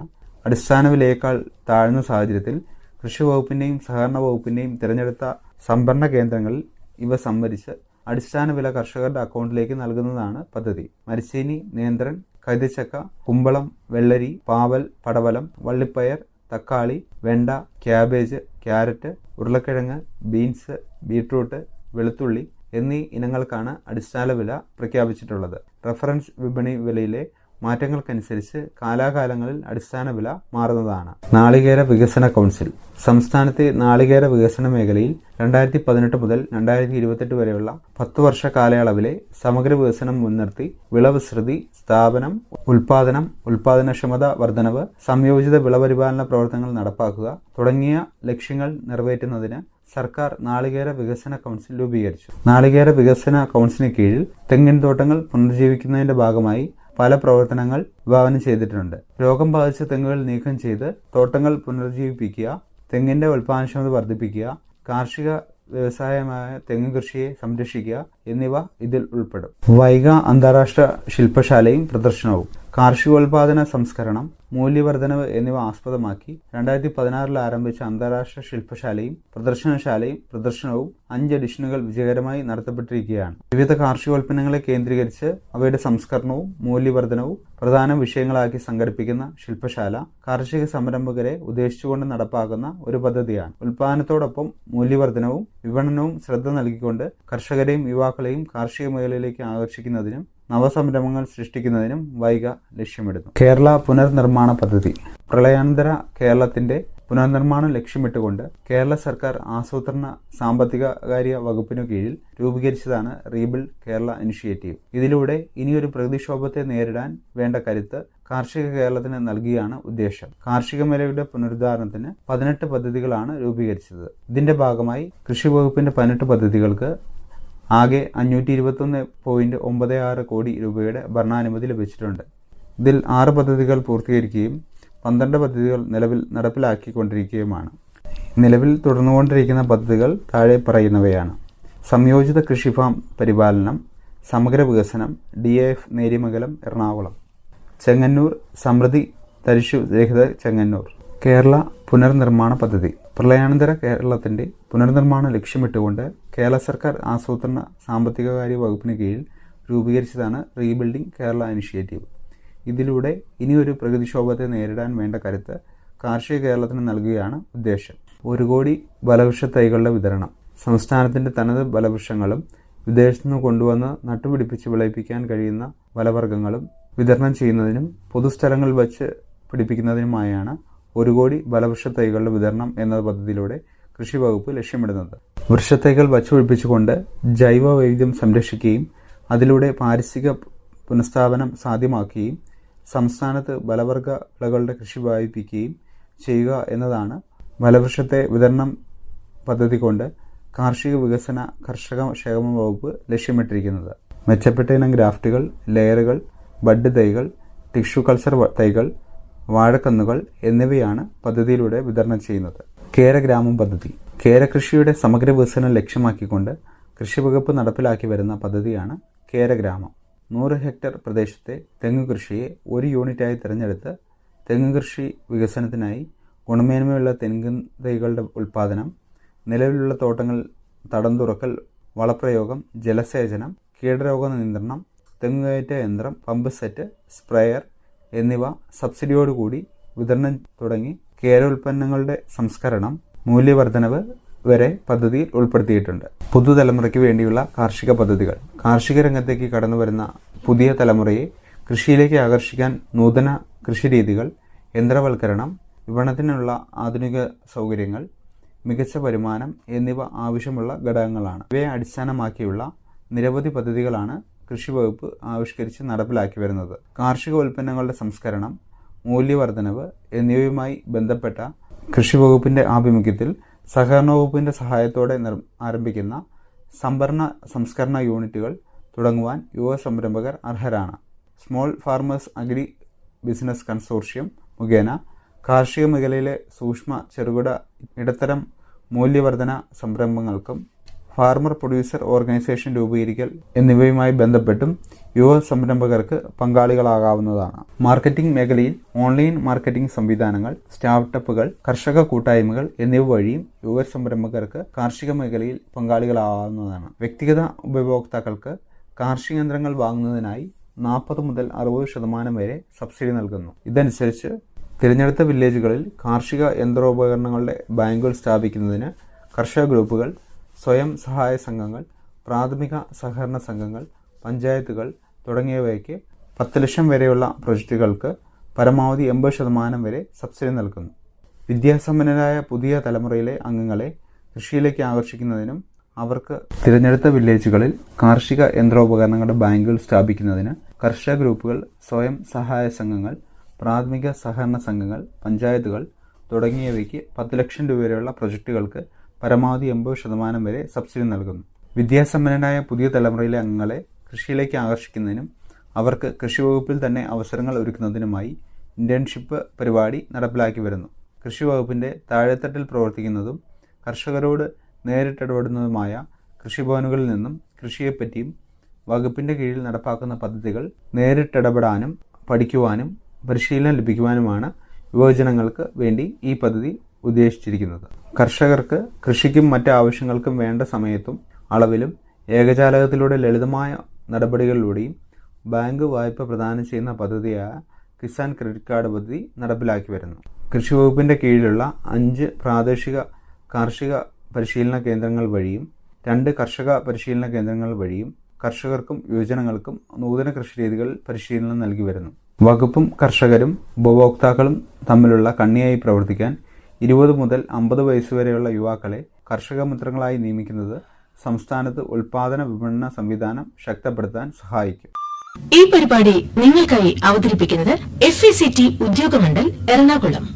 അടിസ്ഥാന വിലയേക്കാൾ താഴ്ന്ന സാഹചര്യത്തിൽ കൃഷി വകുപ്പിന്റെയും സഹകരണ വകുപ്പിന്റെയും തിരഞ്ഞെടുത്ത സംഭരണ കേന്ദ്രങ്ങളിൽ ഇവ സംഭരിച്ച് അടിസ്ഥാന വില കർഷകരുടെ അക്കൗണ്ടിലേക്ക് നൽകുന്നതാണ് പദ്ധതി. മരിച്ചീനി, നേന്ത്രൻ, കൈതച്ചക്ക, കുമ്പളം, വെള്ളരി, പാവൽ, പടവലം, വള്ളിപ്പയർ, തക്കാളി, വെണ്ട, ക്യാബേജ്, ക്യാരറ്റ്, ഉരുളക്കിഴങ്ങ്, ബീൻസ്, ബീട്രൂട്ട്, വെളുത്തുള്ളി എന്നീ ഇനങ്ങൾക്കാണ് അടിസ്ഥാന വില പ്രഖ്യാപിച്ചിട്ടുള്ളത്. റഫറൻസ് വിപണി വിലയിലെ മാറ്റങ്ങൾക്കനുസരിച്ച് കാലാകാലങ്ങളിൽ അടിസ്ഥാന വില മാറുന്നതാണ്. നാളികേര വികസന കൗൺസിൽ. സംസ്ഥാനത്തെ നാളികേര വികസന മേഖലയിൽ 2018 മുതൽ 2028 വരെയുള്ള 10 വർഷ കാലയളവിലെ സമഗ്ര വികസനം മുൻനിർത്തി വിളവിസ്തൃതി, സ്ഥാപനം, ഉൽപാദനം, ഉൽപാദനക്ഷമത വർധനവ്, സംയോജിത വിളപരിപാലന പ്രവർത്തനങ്ങൾ നടപ്പാക്കുക തുടങ്ങിയ ലക്ഷ്യങ്ങൾ നിറവേറ്റുന്നതിന് സർക്കാർ നാളികേര വികസന കൗൺസിൽ രൂപീകരിച്ചു. നാളികേര വികസന കൗൺസിലിന് കീഴിൽ തെങ്ങിൻ തോട്ടങ്ങൾ പുനരുജ്ജീവിക്കുന്നതിന്റെ ഭാഗമായി പല പ്രവർത്തനങ്ങൾ വിഭാവനം ചെയ്തിട്ടുണ്ട്. രോഗം ബാധിച്ച തെങ്ങുകൾ നീക്കം ചെയ്ത് തോട്ടങ്ങൾ പുനരുജ്ജീവിപ്പിക്കുക, തെങ്ങിന്റെ ഉൽപാദനക്ഷമത വർദ്ധിപ്പിക്കുക, കാർഷിക വ്യവസായമായ തെങ്ങ് കൃഷിയെ സംരക്ഷിക്കുക എന്നിവ ഇതിൽ ഉൾപ്പെടും. വൈഗ അന്താരാഷ്ട്ര ശില്പശാലയും പ്രദർശനവും കാർഷികോൽപാദന സംസ്കരണം, മൂല്യവർദ്ധനവ് എന്നിവ ആസ്പദമാക്കി 2016 ആരംഭിച്ച അന്താരാഷ്ട്ര ശില്പശാലയും പ്രദർശനവും 5 എഡിഷനുകൾ വിജയകരമായി നടത്തപ്പെട്ടിരിക്കുകയാണ്. വിവിധ കാർഷികോൽപ്പന്നങ്ങളെ കേന്ദ്രീകരിച്ച് അവയുടെ സംസ്കരണവും മൂല്യവർദ്ധനവും പ്രധാന വിഷയങ്ങളാക്കി സംഘടിപ്പിക്കുന്ന ശില്പശാല കാർഷിക സംരംഭകരെ ഉദ്ദേശിച്ചുകൊണ്ട് നടപ്പാക്കുന്ന ഒരു പദ്ധതിയാണ്. ഉൽപാദനത്തോടൊപ്പം മൂല്യവർദ്ധനവും വിപണനവും ശ്രദ്ധ നൽകിക്കൊണ്ട് കർഷകരെയും യുവാക്കളെയും കാർഷിക മേഖലയിലേക്ക് ആകർഷിക്കുന്നതിനും നവസംരംഭങ്ങൾ സൃഷ്ടിക്കുന്നതിനും വൈഗ ലക്ഷ്യമിടുന്നു. കേരള പുനർനിർമ്മാണ പദ്ധതി. പ്രളയാനന്തര കേരളത്തിന്റെ പുനർനിർമ്മാണം ലക്ഷ്യമിട്ടുകൊണ്ട് കേരള സർക്കാർ ആസൂത്രണ സാമ്പത്തികകാര്യ വകുപ്പിനു കീഴിൽ രൂപീകരിച്ചതാണ് റീബിൽഡ് കേരള ഇനിഷ്യേറ്റീവ്. ഇതിലൂടെ ഇനിയൊരു പ്രകൃതിക്ഷോഭത്തെ നേരിടാൻ വേണ്ട കരുത്ത് കാർഷിക കേരളത്തിന് നൽകിയാണ് ഉദ്ദേശം. കാർഷിക മേഖലയുടെ പുനരുദ്ധാരണത്തിന് 18 പദ്ധതികളാണ് രൂപീകരിച്ചത്. ഇതിന്റെ ഭാഗമായി കൃഷി വകുപ്പിന്റെ 18 പദ്ധതികൾക്ക് ആകെ 521.96 കോടി രൂപയുടെ ഭരണാനുമതി ലഭിച്ചിട്ടുണ്ട്. ഇതിൽ 6 പദ്ധതികൾ പൂർത്തീകരിക്കുകയും 12 പദ്ധതികൾ നിലവിൽ നടപ്പിലാക്കിക്കൊണ്ടിരിക്കുകയുമാണ്. നിലവിൽ തുടർന്നുകൊണ്ടിരിക്കുന്ന പദ്ധതികൾ താഴെ പറയുന്നവയാണ്: സംയോജിത കൃഷിഫാം പരിപാലനം, സമഗ്ര വികസനം, DAF നേര്യമംഗലം എറണാകുളം, ചെങ്ങന്നൂർ സമൃദ്ധി തരിശു രഹിത ചെങ്ങന്നൂർ. കേരള പുനർനിർമ്മാണ പദ്ധതി. പ്രളയാനന്തര കേരളത്തിന്റെ പുനർനിർമ്മാണം ലക്ഷ്യമിട്ടുകൊണ്ട് കേരള സർക്കാർ ആസൂത്രണ സാമ്പത്തികകാര്യ വകുപ്പിന് കീഴിൽ രൂപീകരിച്ചതാണ് റീബിൽഡിംഗ് കേരള ഇനിഷ്യേറ്റീവ്. ഇതിലൂടെ ഇനിയൊരു പ്രകൃതിക്ഷോഭത്തെ നേരിടാൻ വേണ്ട കരുത്ത് കാർഷിക കേരളത്തിന് നൽകുകയാണ് ഉദ്ദേശം. 1 കോടി ബലവൃക്ഷ തൈകളുടെ വിതരണം. സംസ്ഥാനത്തിന്റെ തനത് ബലവൃക്ഷങ്ങളും വിദേശത്തുനിന്ന് കൊണ്ടുവന്ന് നട്ടുപിടിപ്പിച്ച് വിളയിപ്പിക്കാൻ കഴിയുന്ന ബലവർഗ്ഗങ്ങളും വിതരണം ചെയ്യുന്നതിനും പൊതുസ്ഥലങ്ങളിൽ വച്ച് പിടിപ്പിക്കുന്നതിനുമായാണ് 1 കോടി ബലവൃക്ഷ തൈകളുടെ വിതരണം എന്ന പദ്ധതിയിലൂടെ കൃഷി വകുപ്പ് ലക്ഷ്യമിടുന്നത്. വൃക്ഷത്തൈകൾ വച്ചുപിടിപ്പിച്ചുകൊണ്ട് ജൈവ വൈവിധ്യം സംരക്ഷിക്കുകയും അതിലൂടെ പാരിസ്ഥിതിക പുനഃസ്ഥാപനം സാധ്യമാക്കുകയും സംസ്ഥാനത്ത് ബലവർഗ വിളകളുടെ കൃഷി വ്യാപിപ്പിക്കുകയും ചെയ്യുക എന്നതാണ് ബലവൃക്ഷത്തെ വിതരണം പദ്ധതി കൊണ്ട് കാർഷിക വികസന കർഷക ക്ഷേമ വകുപ്പ് ലക്ഷ്യമിട്ടിരിക്കുന്നത്. മെച്ചപ്പെട്ട ഇനം ഗ്രാഫ്റ്റുകൾ, ലെയറുകൾ, ബഡ് തൈകൾ, ടിഷ്യൂ കൾച്ചർ തൈകൾ, വാഴക്കന്നുകൾ എന്നിവയാണ് പദ്ധതിയിലൂടെ വിതരണം ചെയ്യുന്നത്. കേരഗ്രാമം പദ്ധതി. കേരകൃഷിയുടെ സമഗ്ര വികസനം ലക്ഷ്യമാക്കിക്കൊണ്ട് കൃഷി വകുപ്പ് നടപ്പിലാക്കി വരുന്ന പദ്ധതിയാണ് കേരഗ്രാമം. 100 ഹെക്ടർ പ്രദേശത്തെ തെങ്ങ് കൃഷിയെ 1 യൂണിറ്റായി തിരഞ്ഞെടുത്ത് തെങ്ങ് കൃഷി വികസനത്തിനായി ഗുണമേന്മയുള്ള തെങ്ങ് തൈകളുടെ ഉൽപ്പാദനം, നിലവിലുള്ള തോട്ടങ്ങൾ തടം തുറക്കൽ, വളപ്രയോഗം, ജലസേചനം, കീടരോഗ നിയന്ത്രണം, തെങ്ങുകയറ്റ യന്ത്രം, പമ്പ് സെറ്റ്, സ്പ്രേയർ എന്നിവ സബ്സിഡിയോടുകൂടി വിതരണം തുടങ്ങി കേരോൽപ്പന്നങ്ങളുടെ സംസ്കരണം, മൂല്യവർദ്ധനവ് വരെ പദ്ധതിയിൽ ഉൾപ്പെടുത്തിയിട്ടുണ്ട്. പുതുതലമുറയ്ക്ക് വേണ്ടിയുള്ള കാർഷിക പദ്ധതികൾ. കാർഷിക രംഗത്തേക്ക് കടന്നുവരുന്ന പുതിയ തലമുറയെ കൃഷിയിലേക്ക് ആകർഷിക്കാൻ നൂതന കൃഷിരീതികൾ, യന്ത്രവൽക്കരണം, വിപണനത്തിനുള്ള ആധുനിക സൗകര്യങ്ങൾ, മികച്ച വരുമാനം എന്നിവ ആവശ്യമുള്ള ഘടകങ്ങളാണ്. ഇവയെ അടിസ്ഥാനമാക്കിയുള്ള നിരവധി പദ്ധതികളാണ് കൃഷി വകുപ്പ് ആവിഷ്കരിച്ച് നടപ്പിലാക്കി വരുന്നത്. കാർഷിക ഉൽപ്പന്നങ്ങളുടെ സംസ്കരണം, മൂല്യവർദ്ധനവ് എന്നിവയുമായി ബന്ധപ്പെട്ട കൃഷി വകുപ്പിന്റെ ആഭിമുഖ്യത്തിൽ സഹകരണ വകുപ്പിന്റെ സഹായത്തോടെ ആരംഭിക്കുന്ന സംഭരണ സംസ്കരണ യൂണിറ്റുകൾ തുടങ്ങുവാൻ യുവ സംരംഭകർ അർഹരാണ്. Small farmers agri business consortium മുഖേന കാർഷിക മേഖലയിലെ സൂക്ഷ്മ, ചെറുകിട, ഇടത്തരം മൂല്യവർദ്ധന സംരംഭങ്ങൾക്കും ഫാർമർ പ്രൊഡ്യൂസർ ഓർഗനൈസേഷൻ രൂപീകരിക്കൽ എന്നിവയുമായി ബന്ധപ്പെട്ടും യുവ സംരംഭകർക്ക് പങ്കാളികളാകാവുന്നതാണ്. മാർക്കറ്റിംഗ് മേഖലയിൽ ഓൺലൈൻ മാർക്കറ്റിംഗ് സംവിധാനങ്ങൾ, സ്റ്റാർട്ടപ്പുകൾ, കർഷക കൂട്ടായ്മകൾ എന്നിവ വഴിയും യുവ സംരംഭകർക്ക് കാർഷിക മേഖലയിൽ പങ്കാളികളാകാവുന്നതാണ്. വ്യക്തിഗത ഉപഭോക്താക്കൾക്ക് കാർഷിക യന്ത്രങ്ങൾ വാങ്ങുന്നതിനായി 40 മുതൽ 60% വരെ സബ്സിഡി നൽകുന്നു. ഇതനുസരിച്ച് തിരഞ്ഞെടുത്ത വില്ലേജുകളിൽ കാർഷിക യന്ത്രോപകരണങ്ങളുടെ ബാങ്കുകൾ സ്ഥാപിക്കുന്നതിന് കർഷക ഗ്രൂപ്പുകൾ, സ്വയം സഹായ സംഘങ്ങൾ, പ്രാഥമിക സഹകരണ സംഘങ്ങൾ, പഞ്ചായത്തുകൾ തുടങ്ങിയവയ്ക്ക് 10 ലക്ഷം വരെയുള്ള പ്രൊജക്റ്റുകൾക്ക് പരമാവധി 80% വരെ സബ്സിഡി നൽകുന്നു. വിദ്യാസമ്പന്നരായ പുതിയ തലമുറയിലെ അംഗങ്ങളെ കൃഷിയിലേക്ക് ആകർഷിക്കുന്നതിനും അവർക്ക് തിരഞ്ഞെടുത്ത വില്ലേജുകളിൽ കാർഷിക യന്ത്രോപകരണങ്ങളുടെ ബാങ്കുകൾ സ്ഥാപിക്കുന്നതിന് കർഷക ഗ്രൂപ്പുകൾ, സ്വയം സഹായ സംഘങ്ങൾ, പ്രാഥമിക സഹകരണ സംഘങ്ങൾ, പഞ്ചായത്തുകൾ തുടങ്ങിയവയ്ക്ക് 10 ലക്ഷം രൂപ വരെയുള്ള പ്രൊജക്റ്റുകൾക്ക് പരമാവധി 80% വരെ സബ്സിഡി നൽകുന്നു. വിദ്യാസമ്പന്നരായ പുതിയ തലമുറയിലെ അംഗങ്ങളെ കൃഷിയിലേക്ക് ആകർഷിക്കുന്നതിനും അവർക്ക് കൃഷി വകുപ്പിൽ തന്നെ അവസരങ്ങൾ ഒരുക്കുന്നതിനുമായി ഇന്റേൺഷിപ്പ് പരിപാടി നടപ്പിലാക്കി വരുന്നു. കൃഷി വകുപ്പിന്റെ താഴെത്തട്ടിൽ പ്രവർത്തിക്കുന്നതും കർഷകരോട് നേരിട്ടിടപെടുന്നതുമായ കൃഷിഭവനുകളിൽ നിന്നും കൃഷിയെപ്പറ്റിയും വകുപ്പിൻ്റെ കീഴിൽ നടപ്പാക്കുന്ന പദ്ധതികൾ നേരിട്ടിടപെടാനും പഠിക്കുവാനും പരിശീലനം ലഭിക്കുവാനുമാണ് യുവജനങ്ങൾക്ക് വേണ്ടി ഈ പദ്ധതി ഉദ്ദേശിച്ചിരിക്കുന്നത്. കർഷകർക്ക് കൃഷിക്കും മറ്റ് ആവശ്യങ്ങൾക്കും വേണ്ട സമയത്തും അളവിലും ഏകജാലകത്തിലൂടെ ലളിതമായ നടപടികളിലൂടെയും ബാങ്ക് വായ്പ പ്രദാനം ചെയ്യുന്ന പദ്ധതിയായ കിസാൻ ക്രെഡിറ്റ് കാർഡ് പദ്ധതി നടപ്പിലാക്കി വരുന്നു. കൃഷി വകുപ്പിൻ്റെ കീഴിലുള്ള 5 പ്രാദേശിക കാർഷിക പരിശീലന കേന്ദ്രങ്ങൾ വഴിയും 2 കർഷക പരിശീലന കേന്ദ്രങ്ങൾ വഴിയും കർഷകർക്കും യുവജനങ്ങൾക്കും നൂതന കൃഷിരീതികൾ പരിശീലനം നൽകി വരുന്നു. വകുപ്പും കർഷകരും ഉപഭോക്താക്കളും തമ്മിലുള്ള കണ്ണിയായി പ്രവർത്തിക്കാൻ 20 മുതൽ 50 വയസ്സുവരെയുള്ള യുവാക്കളെ കർഷക മിത്രങ്ങളായി നിയമിക്കുന്നത് സംസ്ഥാനത്ത് ഉൽപാദന വിപണന സംവിധാനം ശക്തിപ്പെടുത്താൻ സഹായിക്കും. ഈ പരിപാടി നിങ്ങൾക്കായി അവതരിപ്പിക്കുന്നത് FACT ഉദ്യോഗമണ്ഡൽ എറണാകുളം.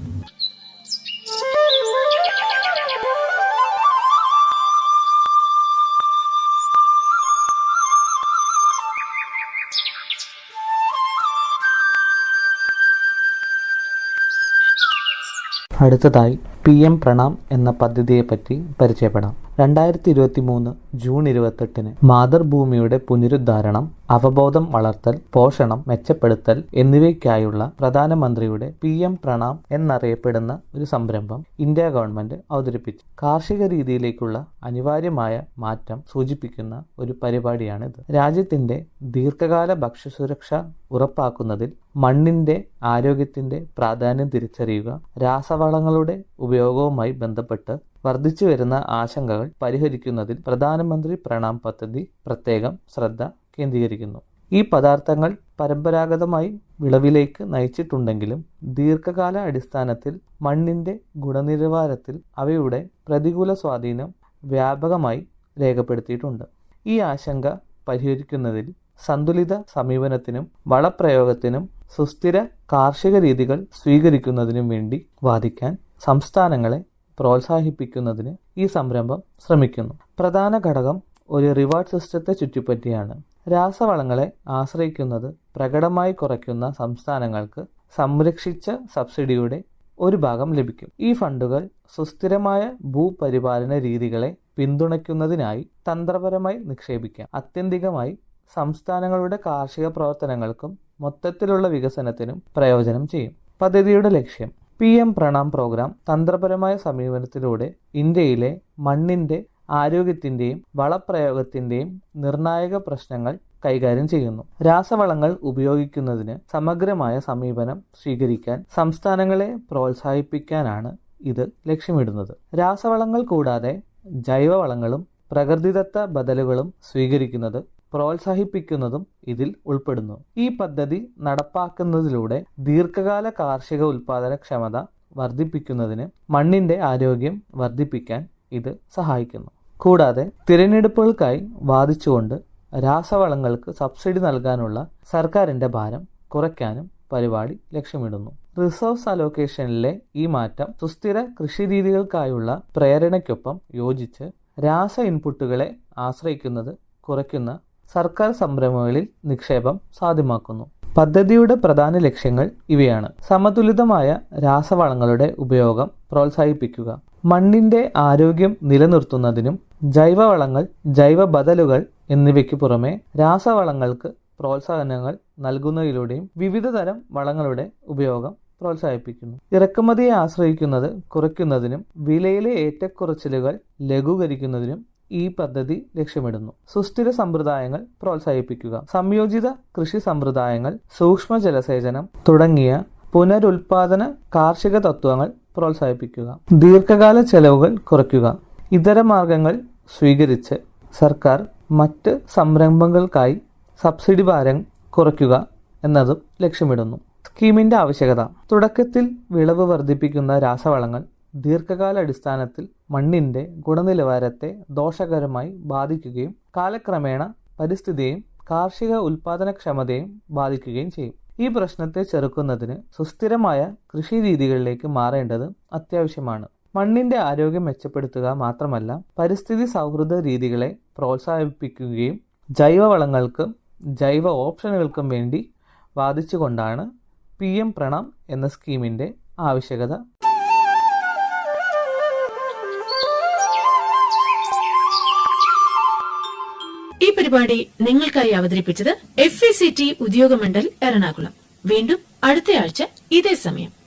അടുത്തതായി PM പ്രണാം എന്ന പദ്ധതിയെപ്പറ്റി പരിചയപ്പെടാം. 2023 ജൂൺ 28 മാതൃഭൂമിയുടെ പുനരുദ്ധാരണം, അവബോധം വളർത്തൽ, പോഷണം മെച്ചപ്പെടുത്തൽ എന്നിവയ്ക്കായുള്ള പ്രധാനമന്ത്രിയുടെ PM പ്രണാം എന്നറിയപ്പെടുന്ന ഒരു സംരംഭം ഇന്ത്യ ഗവൺമെന്റ് അവതരിപ്പിച്ചു. കാർഷിക രീതിയിലേക്കുള്ള അനിവാര്യമായ മാറ്റം സൂചിപ്പിക്കുന്ന ഒരു പരിപാടിയാണിത്. രാജ്യത്തിന്റെ ദീർഘകാല ഭക്ഷ്യസുരക്ഷ ഉറപ്പാക്കുന്നതിൽ മണ്ണിന്റെ ആരോഗ്യത്തിന്റെ പ്രാധാന്യം തിരിച്ചറിയുക, രാസവളങ്ങളുടെ ഉപയോഗവുമായി ബന്ധപ്പെട്ട് വർദ്ധിച്ചു വരുന്ന ആശങ്കകൾ പരിഹരിക്കുന്നതിൽ പ്രധാനമന്ത്രി പ്രണാം പദ്ധതി പ്രത്യേകം ശ്രദ്ധ കേന്ദ്രീകരിക്കുന്നു. ഈ പദാർത്ഥങ്ങൾ പരമ്പരാഗതമായി വിളവിലേക്ക് നയിച്ചിട്ടുണ്ടെങ്കിലും ദീർഘകാല അടിസ്ഥാനത്തിൽ മണ്ണിന്റെ ഗുണനിലവാരത്തിൽ അവയുടെ പ്രതികൂല സ്വാധീനം വ്യാപകമായി രേഖപ്പെടുത്തിയിട്ടുണ്ട്. ഈ ആശങ്ക പരിഹരിക്കുന്നതിൽ സന്തുലിത സമീപനത്തിനും വളപ്രയോഗത്തിനും സുസ്ഥിര കാർഷിക രീതികൾ സ്വീകരിക്കുന്നതിനും വേണ്ടി വാദിക്കാൻ സംസ്ഥാനങ്ങളെ പ്രോത്സാഹിപ്പിക്കുന്നതിന് ഈ സംരംഭം ശ്രമിക്കുന്നു. പ്രധാന ഘടകം ഒരു റിവാർഡ് സിസ്റ്റത്തെ ചുറ്റിപ്പറ്റിയാണ്. രാസവളങ്ങളെ ആശ്രയിക്കുന്നത് പ്രകടമായി കുറയ്ക്കുന്ന സംസ്ഥാനങ്ങൾക്ക് സംരക്ഷിച്ച സബ്സിഡിയുടെ ഒരു ഭാഗം ലഭിക്കും. ഈ ഫണ്ടുകൾ സുസ്ഥിരമായ ഭൂപരിപാലന രീതികളെ പിന്തുണയ്ക്കുന്നതിനായി തന്ത്രപരമായി നിക്ഷേപിക്കാം. ആത്യന്തികമായി സംസ്ഥാനങ്ങളുടെ കാർഷിക പ്രവർത്തനങ്ങൾക്കും മൊത്തത്തിലുള്ള വികസനത്തിനും പ്രയോജനം ചെയ്യും. പദ്ധതിയുടെ ലക്ഷ്യം: PM പ്രണാം പ്രോഗ്രാം തന്ത്രപരമായ സമീപനത്തിലൂടെ ഇന്ത്യയിലെ മണ്ണിന്റെ ആരോഗ്യത്തിന്റെയും വളപ്രയോഗത്തിന്റെയും നിർണായക പ്രശ്നങ്ങൾ കൈകാര്യം ചെയ്യുന്നു. രാസവളങ്ങൾ ഉപയോഗിക്കുന്നതിന് സമഗ്രമായ സമീപനം സ്വീകരിക്കാൻ സംസ്ഥാനങ്ങളെ പ്രോത്സാഹിപ്പിക്കാനാണ് ഇത് ലക്ഷ്യമിടുന്നത്. രാസവളങ്ങൾ കൂടാതെ ജൈവവളങ്ങളും പ്രകൃതിദത്ത ബദലുകളും സ്വീകരിക്കുന്നത് പ്രോത്സാഹിപ്പിക്കുന്നതും ഇതിൽ ഉൾപ്പെടുന്നു. ഈ പദ്ധതി നടപ്പാക്കുന്നതിലൂടെ ദീർഘകാല കാർഷിക ഉൽപാദനക്ഷമത വർദ്ധിപ്പിക്കുന്നതിന് മണ്ണിന്റെ ആരോഗ്യം വർദ്ധിപ്പിക്കാൻ ഇത് സഹായിക്കുന്നു. കൂടാതെ തിരഞ്ഞെടുപ്പുകൾക്കായി വാദിച്ചുകൊണ്ട് രാസവളങ്ങൾക്ക് സബ്സിഡി നൽകാനുള്ള സർക്കാരിന്റെ ഭാരം കുറയ്ക്കാനും പരിപാടി ലക്ഷ്യമിടുന്നു. റിസോഴ്സ് അലോക്കേഷനിലെ ഈ മാറ്റം സുസ്ഥിര കൃഷിരീതികൾക്കായുള്ള പ്രേരണയ്ക്കൊപ്പം യോജിച്ച് രാസ ഇൻപുട്ടുകളെ ആശ്രയിക്കുന്നത് കുറയ്ക്കുന്ന സർക്കാർ സംരംഭങ്ങളിൽ നിക്ഷേപം സാധ്യമാക്കുന്നു. പദ്ധതിയുടെ പ്രധാന ലക്ഷ്യങ്ങൾ ഇവയാണ്: സമതുലിതമായ രാസവളങ്ങളുടെ ഉപയോഗം പ്രോത്സാഹിപ്പിക്കുക, മണ്ണിന്റെ ആരോഗ്യം നിലനിർത്തുന്നതിനും ജൈവവളങ്ങൾ, ജൈവ ബദലുകൾ എന്നിവയ്ക്ക് പുറമെ രാസവളങ്ങൾക്ക് പ്രോത്സാഹനങ്ങൾ നൽകുന്നതിലൂടെയും വിവിധ തരം വളങ്ങളുടെ ഉപയോഗം പ്രോത്സാഹിപ്പിക്കുന്നു. ഇറക്കുമതിയെ ആശ്രയിക്കുന്നത് കുറയ്ക്കുന്നതിനും വിലയിലെ ഏറ്റക്കുറച്ചിലുകൾ ലഘൂകരിക്കുന്നതിനും ഈ പദ്ധതി ലക്ഷ്യമിടുന്നു. സുസ്ഥിര സമ്പ്രദായങ്ങൾ പ്രോത്സാഹിപ്പിക്കുക, സംയോജിത കൃഷി സമ്പ്രദായങ്ങൾ, സൂക്ഷ്മ ജലസേചനം തുടങ്ങിയ പുനരുൽപാദന കാർഷിക തത്വങ്ങൾ പ്രോത്സാഹിപ്പിക്കുക, ദീർഘകാല ചെലവുകൾ കുറയ്ക്കുക. ഇതര മാർഗങ്ങൾ സ്വീകരിച്ച് സർക്കാർ മറ്റ് സംരംഭങ്ങൾക്കായി സബ്സിഡി ഭാരം കുറയ്ക്കുക എന്നതും ലക്ഷ്യമിടുന്നു. സ്കീമിന്റെ ആവശ്യകത: തുടക്കത്തിൽ വിളവ് വർദ്ധിപ്പിക്കുന്ന രാസവളങ്ങൾ ദീർഘകാല അടിസ്ഥാനത്തിൽ മണ്ണിന്റെ ഗുണനിലവാരത്തെ ദോഷകരമായി ബാധിക്കുകയും കാലക്രമേണ പരിസ്ഥിതിയെയും കാർഷിക ഉൽപാദനക്ഷമതയെയും ബാധിക്കുകയും ചെയ്യും. ഈ പ്രശ്നത്തെ ചെറുക്കുന്നതിന് സുസ്ഥിരമായ കൃഷി രീതികളിലേക്ക് മാറേണ്ടത് അത്യാവശ്യമാണ്. മണ്ണിന്റെ ആരോഗ്യം മെച്ചപ്പെടുത്തുക മാത്രമല്ല, പരിസ്ഥിതി സൗഹൃദ രീതികളെ പ്രോത്സാഹിപ്പിക്കുകയും ജൈവവളങ്ങൾക്കും ജൈവ ഓപ്ഷനുകൾക്കും വേണ്ടി വാദിച്ചുകൊണ്ടാണ് PM പ്രണാം എന്ന സ്കീമിന്റെ ആവശ്യകത. പരിപാടി നിങ്ങൾക്കായി അവതരിപ്പിച്ചത് FACT ഉദ്യോഗമണ്ഡൽ എറണാകുളം. വീണ്ടും അടുത്തയാഴ്ച ഇതേ സമയം.